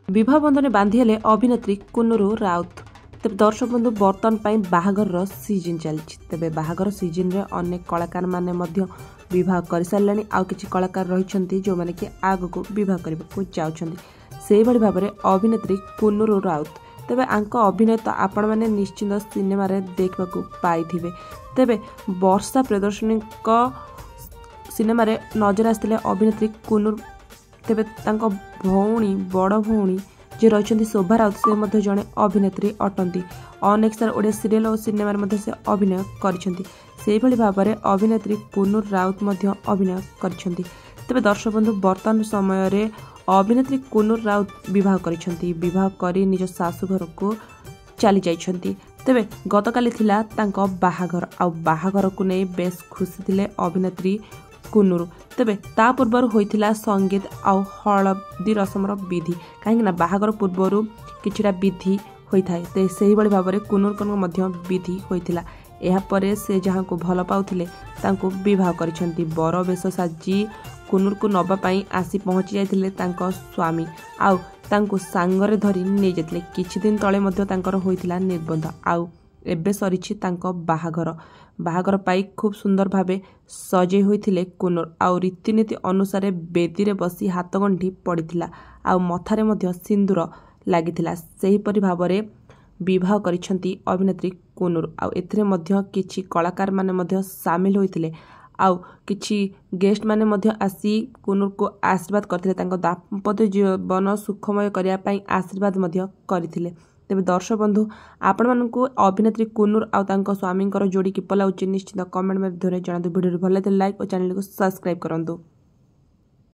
विवाह बंधन बांधी हेले अभिनेत्री कुन्नुरू राउत। तेज दर्शक बंधु बर्तमान बाहागर सीजन चलती तेज बाहागर सीजन रे अनेक कलाकार माने विवाह कर सारे आउ कि कलाकार रही जो मैंने कि आग को विवाह करने को जाऊँगी से भाव में अभिनेत्री कुन्नुरू राउत। तेबे आंक अभिनय तो आपण मैंने निश्चित सिनेमा रे देखा पाई तेबे वर्षा प्रदर्शनी सिनेमा रे नजर आसते अभिनेत्री कुन्नुरू। तेबे तांको भौणी बड़ भौणी जे रही शोभा राउत से जड़े अभिनेत्री अटंती। अनेक सारा ओडिया सीरियल और सिनेमा से अभिनय कर भाव में अभिनेत्री कुन्नुरू राउत अभिनय कर। तेबे दर्शक बंधु वर्तमान समय रे अभिनेत्री कुन्नुरू राउत विवाह कर निज शाशुघर को चली जाइछंती। तेबे गतकाली थिला तांको बाहागर आ बाहागर को नहीं बेस खुशी थिले अभिनेत्री कुन्नुरू। तेबे ता पूर्वर होइथिला संगीत आउ हळदी रसमर विधि कहीं बाहागर पूर्वर किछिटा विधि होइथाय ते सेही बळी भाव में कुन्नुरू मध्य विधि होइथिला। एहा परे से जहाँ को भल पाउथिले तांको विवाह करिसेंती। बर बेश साजी कुन्नुरू को नबा पई आसी पहुंची जाइथिले तांको स्वामी आउ तांको सांगरे धरी नै जेतले। किछि दिन तळे मध्य तांकर होइथिला निर्बंध आउ एबे सरिछि तांको बाहागर पाई खूब सुंदर भावे सजे होइथिले कुन्नुरू आउ रीतिनीति अनुसार बेदी रे बसी हाथ गंठी पड़िथिला आउ मथारे मध्य सिंदूर लागिथिला। सेही परि भाबरे विवाह करिसेंती अभिनेत्री कुन्नुरू आउ एथिरे मध्य किछि कलाकार माने मध्य शामिल होइथिले आउ किछि गेस्ट माने मध्य आसी कुन्नुरू को आशीर्वाद करथिले तांको दाम्पत्य जीवन सुखमय करिया पई आशीर्वाद मध्य करथिले। तेबे दर्शक बंधु आपण मानकु अभिनेत्री कुन्नुरू आउ तांको स्वामींकर जोड़ी किपला उचित निश्चित कमेंट माध्यम रे जणातु। वीडियो भल लाइक और चैनल को सब्सक्राइब करंतु।